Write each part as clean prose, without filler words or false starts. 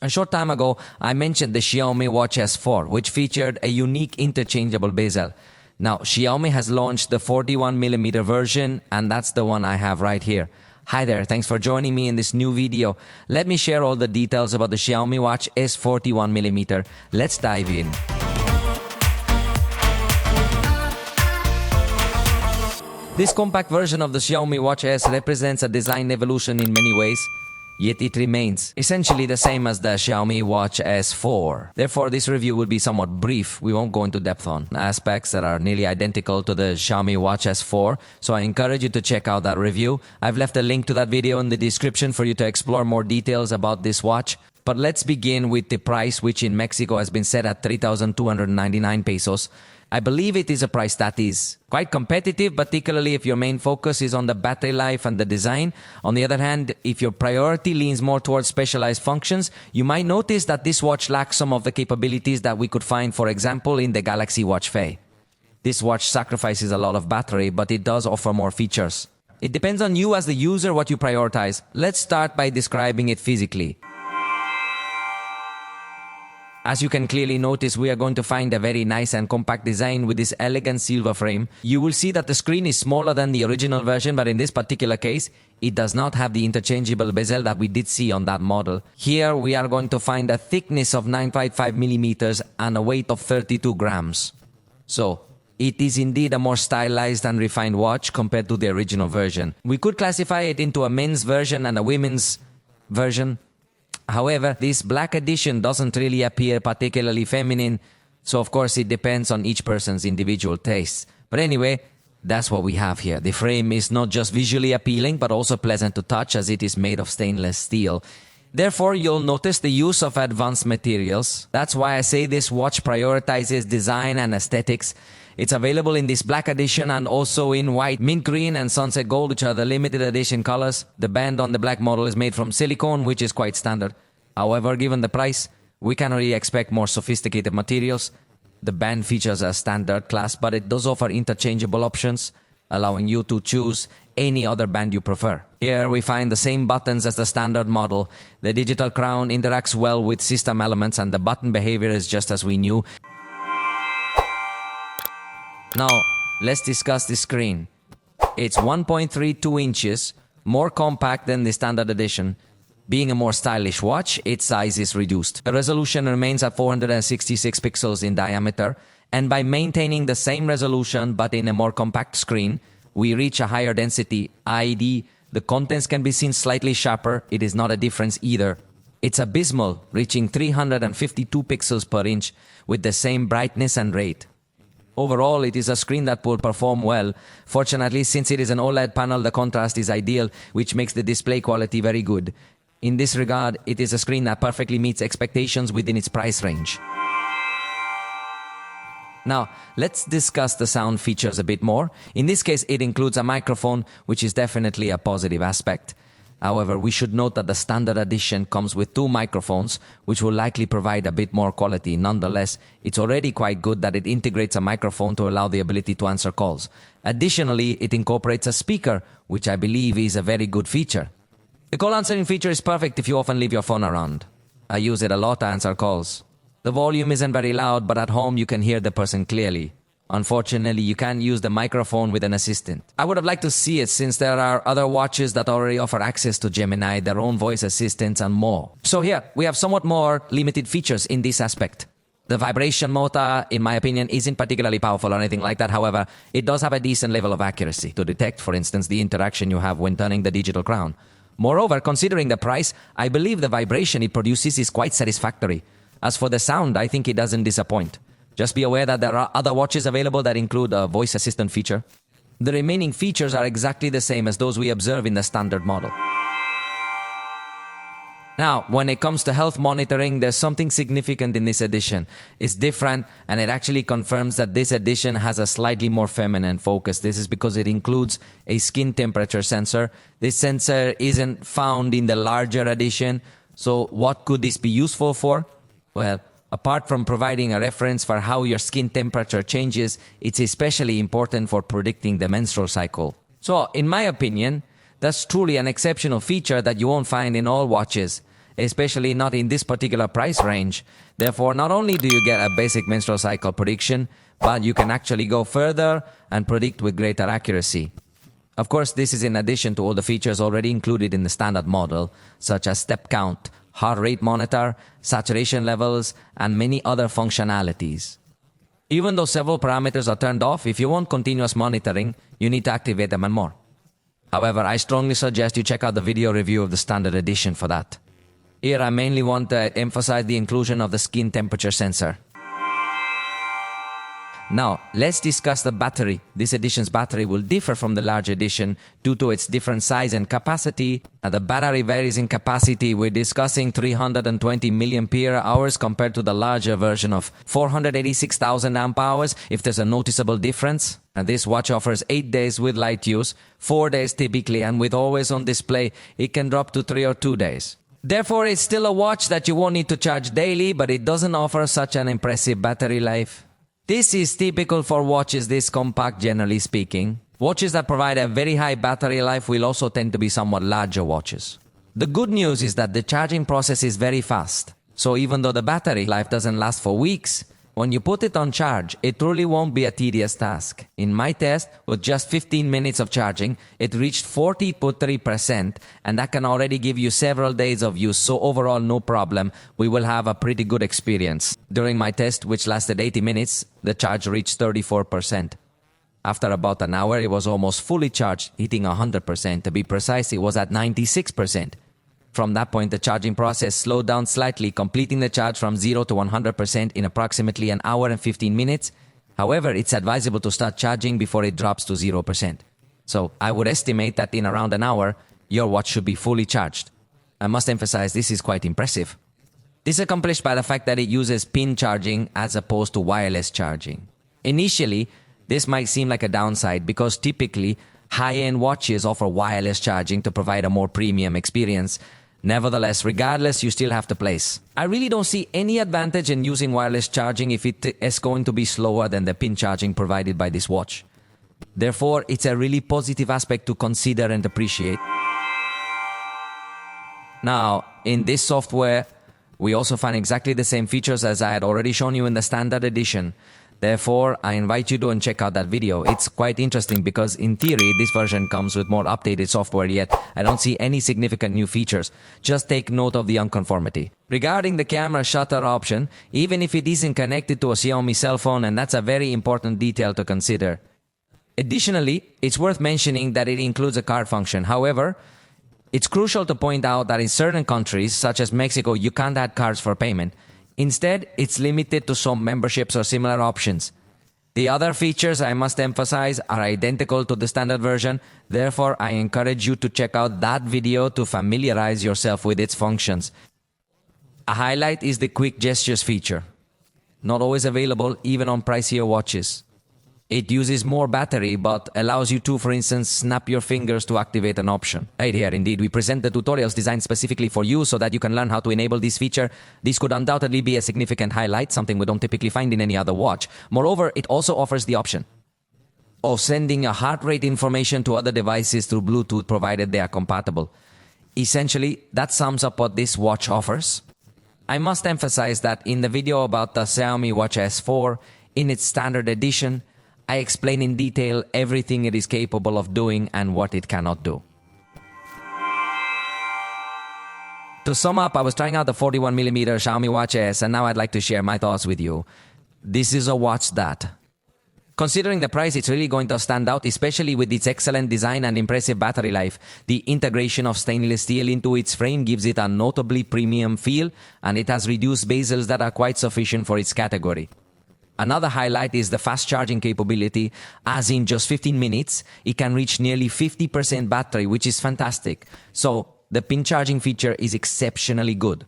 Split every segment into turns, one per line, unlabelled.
A short time ago, I mentioned the Xiaomi Watch S4, which featured a unique interchangeable bezel. Now, Xiaomi has launched the 41mm version, and that's the one I have right here. Hi there, thanks for joining me in this new video. Let me share all the details about the Xiaomi Watch S41mm. Let's dive in. This compact version of the Xiaomi Watch S represents a design evolution in many ways, yet it remains essentially the same as the Xiaomi Watch S4. Therefore, this review will be somewhat brief. We won't go into depth on aspects that are nearly identical to the Xiaomi Watch S4, so I encourage you to check out that review. I've left a link to that video in the description for you to explore more details about this watch. But let's begin with the price, which in Mexico has been set at 3,299 pesos. I believe it is a price that is quite competitive, particularly if your main focus is on the battery life and the design. On the other hand, if your priority leans more towards specialized functions, you might notice that this watch lacks some of the capabilities that we could find, for example, in the Galaxy Watch Fe. This watch sacrifices a lot of battery, but it does offer more features. It depends on you as the user what you prioritize. Let's start by describing it physically. As you can clearly notice, we are going to find a very nice and compact design with this elegant silver frame. You will see that the screen is smaller than the original version, but in this particular case, it does not have the interchangeable bezel that we did see on that model. Here, we are going to find a thickness of 9.5 millimeters and a weight of 32 grams. So, it is indeed a more stylized and refined watch compared to the original version. We could classify it into a men's version and a women's version. However, this black edition doesn't really appear particularly feminine, so of course it depends on each person's individual tastes. But anyway, that's what we have here. The frame is not just visually appealing, but also pleasant to touch as it is made of stainless steel. Therefore, you'll notice the use of advanced materials. That's why I say this watch prioritizes design and aesthetics. It's available in this black edition and also in white, mint green and sunset gold, which are the limited edition colors. The band on the black model is made from silicone, which is quite standard. However, given the price, we cannot really expect more sophisticated materials. The band features a standard class, but it does offer interchangeable options, allowing you to choose any other band you prefer. Here we find the same buttons as the standard model. The digital crown interacts well with system elements and the button behavior is just as we knew. Now, let's discuss the screen. It's 1.32 inches, more compact than the standard edition. Being a more stylish watch, its size is reduced. The resolution remains at 466 pixels in diameter, and by maintaining the same resolution but in a more compact screen, we reach a higher density, i.e., the contents can be seen slightly sharper. It is not a difference either. It's abysmal, reaching 352 pixels per inch with the same brightness and rate. Overall, it is a screen that will perform well. Fortunately, since it is an OLED panel, the contrast is ideal, which makes the display quality very good. In this regard, it is a screen that perfectly meets expectations within its price range. Now, let's discuss the sound features a bit more. In this case, it includes a microphone, which is definitely a positive aspect. However, we should note that the standard edition comes with two microphones, which will likely provide a bit more quality. Nonetheless, it's already quite good that it integrates a microphone to allow the ability to answer calls. Additionally, it incorporates a speaker, which I believe is a very good feature. The call answering feature is perfect if you often leave your phone around. I use it a lot to answer calls. The volume isn't very loud, but at home you can hear the person clearly. Unfortunately, you can't use the microphone with an assistant. I would have liked to see it since there are other watches that already offer access to Gemini, their own voice assistants and more. So here, we have somewhat more limited features in this aspect. The vibration motor, in my opinion, isn't particularly powerful or anything like that. However, it does have a decent level of accuracy to detect, for instance, the interaction you have when turning the digital crown. Moreover, considering the price, I believe the vibration it produces is quite satisfactory. As for the sound, I think it doesn't disappoint. Just be aware that there are other watches available that include a voice assistant feature. The remaining features are exactly the same as those we observe in the standard model. Now, when it comes to health monitoring, there's something significant in this edition. It's different, and it actually confirms that this edition has a slightly more feminine focus. This is because it includes a skin temperature sensor. This sensor isn't found in the larger edition. So what could this be useful for? Well, apart from providing a reference for how your skin temperature changes, it's especially important for predicting the menstrual cycle. So, in my opinion, that's truly an exceptional feature that you won't find in all watches. especially not in this particular price range. Therefore, not only do you get a basic menstrual cycle prediction, but you can actually go further and predict with greater accuracy. Of course, this is in addition to all the features already included in the standard model, such as step count, heart rate monitor, saturation levels, and many other functionalities. Even though several parameters are turned off, if you want continuous monitoring, you need to activate them and more. However, I strongly suggest you check out the video review of the standard edition for that. Here I mainly want to emphasize the inclusion of the skin temperature sensor. Now, let's discuss the battery. This edition's battery will differ from the large edition due to its different size and capacity. The battery varies in capacity. We're discussing 320 milliampere hours compared to the larger version of 486,000 amp hours if there's a noticeable difference. And this watch offers 8 days with light use, 4 days typically, and with always on display, it can drop to 3 or 2 days. Therefore, it's still a watch that you won't need to charge daily, but it doesn't offer such an impressive battery life. This is typical for watches this compact, generally speaking. Watches that provide a very high battery life will also tend to be somewhat larger watches. The good news is that the charging process is very fast. So even though the battery life doesn't last for weeks, when you put it on charge, it truly won't be a tedious task. In my test, with just 15 minutes of charging, it reached 40.3%, and that can already give you several days of use, so overall no problem, we will have a pretty good experience. During my test, which lasted 80 minutes, the charge reached 34%. After about an hour, it was almost fully charged, hitting 100%. To be precise, it was at 96%. From that point, the charging process slowed down slightly, completing the charge from 0 to 100% in approximately an hour and 15 minutes. However, it's advisable to start charging before it drops to 0%. So I would estimate that in around an hour, your watch should be fully charged. I must emphasize this is quite impressive. This is accomplished by the fact that it uses pin charging as opposed to wireless charging. Initially, this might seem like a downside because typically high-end watches offer wireless charging to provide a more premium experience. Nevertheless, regardless, you still have to place. I really don't see any advantage in using wireless charging if it is going to be slower than the pin charging provided by this watch. Therefore, it's a really positive aspect to consider and appreciate. Now, in this software, we also find exactly the same features as I had already shown you in the standard edition. Therefore, I invite you to check out that video. It's quite interesting because in theory, this version comes with more updated software, yet I don't see any significant new features. Just take note of the unconformity. Regarding the camera shutter option, even if it isn't connected to a Xiaomi cell phone, and that's a very important detail to consider. Additionally, it's worth mentioning that it includes a card function. However, it's crucial to point out that in certain countries, such as Mexico, you can't add cards for payment. Instead, it's limited to some memberships or similar options. The other features, I must emphasize, are identical to the standard version. Therefore, I encourage you to check out that video to familiarize yourself with its functions. A highlight is the quick gestures feature. Not always available even on pricier watches. It uses more battery but allows you to, for instance, snap your fingers to activate an option. Right here, indeed, we present the tutorials designed specifically for you so that you can learn how to enable this feature. This could undoubtedly be a significant highlight, something we don't typically find in any other watch. Moreover, it also offers the option of sending a heart rate information to other devices through Bluetooth provided they are compatible. Essentially, that sums up what this watch offers. I must emphasize that in the video about the Xiaomi Watch S4, in its standard edition, I explain in detail everything it is capable of doing and what it cannot do. To sum up, I was trying out the 41mm Xiaomi Watch S, and now I'd like to share my thoughts with you. This is a watch that, considering the price, it's really going to stand out, especially with its excellent design and impressive battery life. The integration of stainless steel into its frame gives it a notably premium feel, and it has reduced bezels that are quite sufficient for its category. Another highlight is the fast charging capability, as in just 15 minutes, it can reach nearly 50% battery, which is fantastic. So, the pin charging feature is exceptionally good.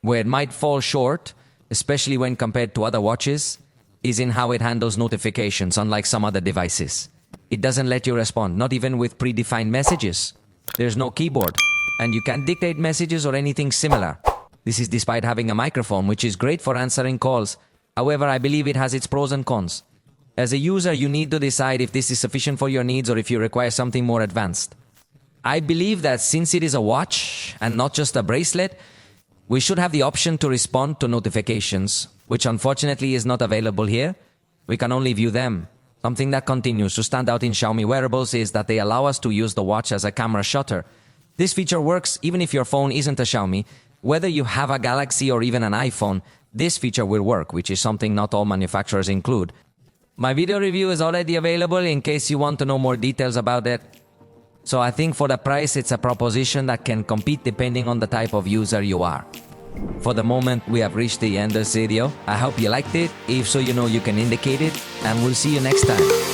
Where it might fall short, especially when compared to other watches, is in how it handles notifications, unlike some other devices. It doesn't let you respond, not even with predefined messages. There's no keyboard, and you can't dictate messages or anything similar. This is despite having a microphone, which is great for answering calls. However, I believe it has its pros and cons. As a user, you need to decide if this is sufficient for your needs or if you require something more advanced. I believe that since it is a watch and not just a bracelet, We should have the option to respond to notifications, which unfortunately is not available here. We can only view them. Something that continues to stand out in Xiaomi wearables is that they allow us to use the watch as a camera shutter. This feature works even if your phone isn't a Xiaomi. Whether you have a Galaxy or even an iPhone, this feature will work, which is something not all manufacturers include. My video review is already available in case you want to know more details about it. So I think for the price, it's a proposition that can compete depending on the type of user you are. For the moment, we have reached the end of this video. I hope you liked it. If so, you know you can indicate it, and we'll see you next time.